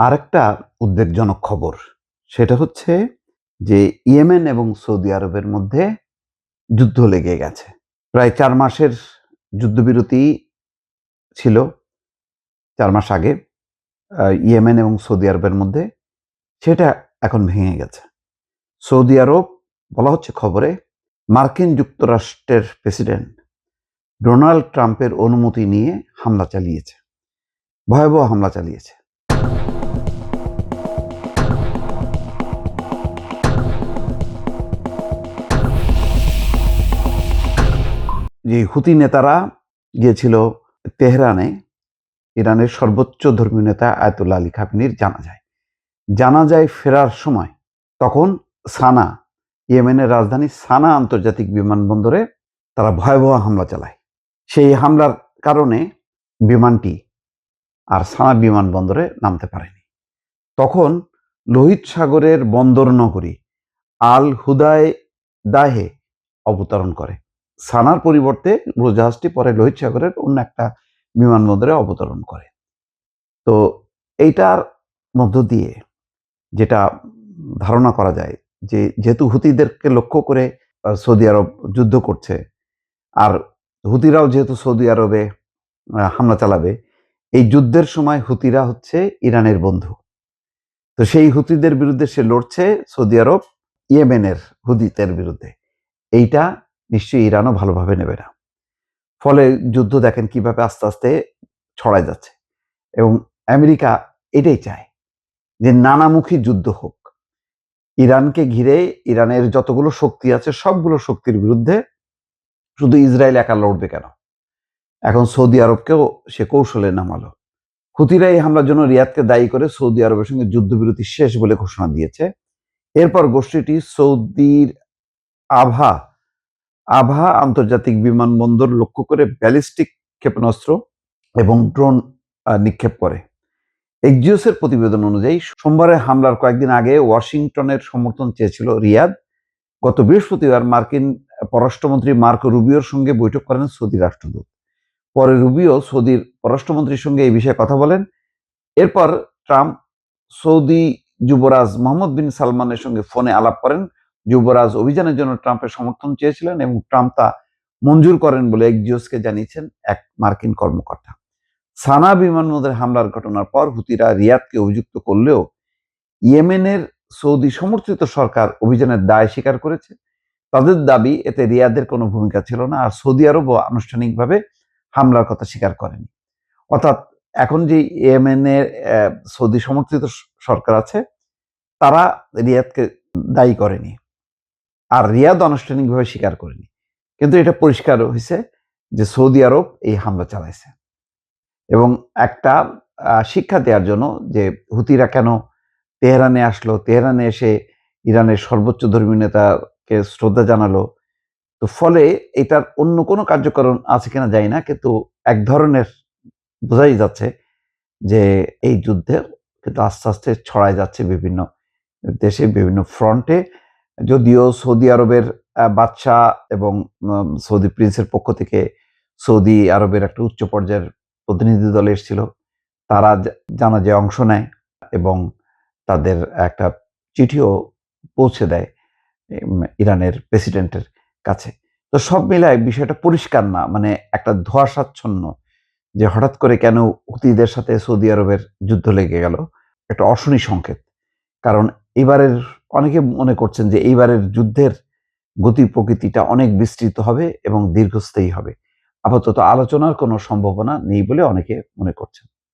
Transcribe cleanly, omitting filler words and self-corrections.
আরেকটা উদ্বেগজনক খবর, সেটা হচ্ছে যে ইয়েমেন এবং সৌদি আরবের মধ্যে যুদ্ধ লেগে গেছে। প্রায় ৪ মাসের যুদ্ধবিরতি ছিল ৪ মাস আগে ইয়েমেন এবং সৌদি আরবের মধ্যে, সেটা এখন ভেঙে গেছে। সৌদি আরব, বলা হচ্ছে খবরে, মার্কিন যুক্তরাষ্ট্রের প্রেসিডেন্ট ডোনাল্ড ট্রাম্পের অনুমতি নিয়ে হামলা চালিয়েছে, ভয়াবহ হামলা চালিয়েছে। যে হুতি নেতারা গিয়েছিল তেহরানে ইরানের সর্বোচ্চ ধর্মীয় নেতা আয়াতুল্লাহ আলী খামেনির জানাজায় ফেরার সময় তখন সানা, ইয়েমেনের রাজধানী সানা আন্তর্জাতিক বিমানবন্দরে তারা ভয়াবহ হামলা চালায়। সেই হামলার কারণে বিমানটি আর সানা বিমানবন্দরে নামতে পারেনি। তখন লোহিত সাগরের বন্দর নগরী আল হুদায়দাহে অবতরণ করে। সানার পরিবর্তে উড়োজাহাজটি পরে লোহিত সাগরের অন্য একটা বিমানবন্দরে অবতরণ করে। তো এইটার মধ্য দিয়ে যেটা ধারণা করা যায় যে যেহেতু হুতিদেরকে লক্ষ্য করে সৌদি আরব যুদ্ধ করছে, আর হুতিরাও যেহেতু সৌদি আরবে হামলা চালাবে, এই যুদ্ধের সময় হুতিরা হচ্ছে ইরানের বন্ধু। তো সেই হুতিদের বিরুদ্ধে সে লড়ছে সৌদি আরব ইয়েমেনের হুতিদের বিরুদ্ধে। এইটা নিশ্চয়ই ইরানও ভালোভাবে নেবে না। ফলে যুদ্ধ দেখেন কিভাবে আস্তে আস্তে ছড়ায় যাচ্ছে, এবং আমেরিকা এটাই চায় যে নানামুখী যুদ্ধ হোক। ইরানকে ঘিরে ইরানের যতগুলো শক্তি আছে সবগুলো শক্তির বিরুদ্ধে শুধু ইসরায়েল একা লড়বে কেন? এখন সৌদি আরবকেও সে কৌশলে নামালো। হুতিরা এই হামলার জন্য রিয়াদকে দায়ী করে সৌদি আরবের সঙ্গে যুদ্ধবিরতি শেষ বলে ঘোষণা দিয়েছে। এরপর গোষ্ঠীটি সৌদির আভা আন্তর্জাতিক বিমানবন্দর লক্ষ্য করে ব্যালিস্টিক ক্ষেপণাস্ত্র এবং ড্রোন নিক্ষেপ করে। এক্সিওসের প্রতিবেদন অনুযায়ী সোমবারের হামলার কয়েকদিন আগে ওয়াশিংটনের সমর্থন চেয়েছিল রিয়াদ। গত বৃহস্পতিবার মার্কিন পররাষ্ট্রমন্ত্রী মার্কো রুবিওর সঙ্গে বৈঠক করেন সৌদি রাষ্ট্রদূত। পরে রুবিও সৌদির পররাষ্ট্রমন্ত্রীর সঙ্গে এই বিষয়ে কথা বলেন। এরপর ট্রাম্প সৌদি যুবরাজ মোহাম্মদ বিন সালমানের সঙ্গে ফোনে আলাপ করেন। যুবরাজ অভিযানের জন্য ট্রাম্পের সমর্থন চেয়েছিলেন এবং ট্রাম্প তা মঞ্জুর করেন বলে এক্সিওসকে জানিয়েছেন এক মার্কিন কর্মকর্তা। সানা বিমানবন্দরে হামলার ঘটনার পর হুতিরা রিয়াদকে অভিযুক্ত করলেও ইয়েমেনের সৌদি সমর্থিত সরকার অভিযানের দায় স্বীকার করেছে। তাদের দাবি এতে রিয়াদের কোনো ভূমিকা ছিল না, আর সৌদি আরবও আনুষ্ঠানিকভাবে হামলার কথা স্বীকার করেনি। অর্থাৎ এখন যে ইয়েমেনের সৌদি সমর্থিত সরকার আছে তারা রিয়াদকে দায়ী করেনি, আর রিয়াদ আনুষ্ঠানিকভাবে স্বীকার করেনি। কিন্তু এটা পরিষ্কার হয়েছে যে সৌদি আরব এই হামলা চালাইছে, এবং একটা শিক্ষা দেওয়ার জন্য যে হুতিরা কেন তেহরানে আসলো, তেহরানে এসে ইরানের সর্বোচ্চ ধর্মীয় নেতাকে শ্রদ্ধা জানালো। তো ফলে এটার অন্য কোনো কার্যকারণ আছে কিনা জানি না, কিন্তু এক ধরনের বোঝাই যাচ্ছে যে এই যুদ্ধে কিন্তু আস্তে আস্তে ছড়ায় যাচ্ছে বিভিন্ন দেশে, বিভিন্ন ফ্রন্টে। যদিও সৌদি আরবের বাদশাহ এবং সৌদি প্রিন্সের পক্ষ থেকে সৌদি আরবের একটা উচ্চ পর্যায়ের প্রতিনিধি দল এসেছিল, তারা জানাজায় অংশ নেয় এবং তাদের একটা চিঠিও পৌঁছে দেয় ইরানের প্রেসিডেন্টের কাছে। তো সব মিলায় বিষয়টা পরিষ্কার না, মানে একটা ধোঁয়াশাচ্ছন্ন যে হঠাৎ করে কেন হুতিদের সাথে সৌদি আরবের যুদ্ধ লেগে গেল, একটা অশনি সংকেত। কারণ এবারের অনেকে মনে করছেন যে এইবারের যুদ্ধের গতি প্রকৃতিটা অনেক বিস্তৃত হবে এবং দীর্ঘস্থায়ী হবে। আপাতত আলোচনার কোনো সম্ভাবনা নেই বলে অনেকে মনে করছেন।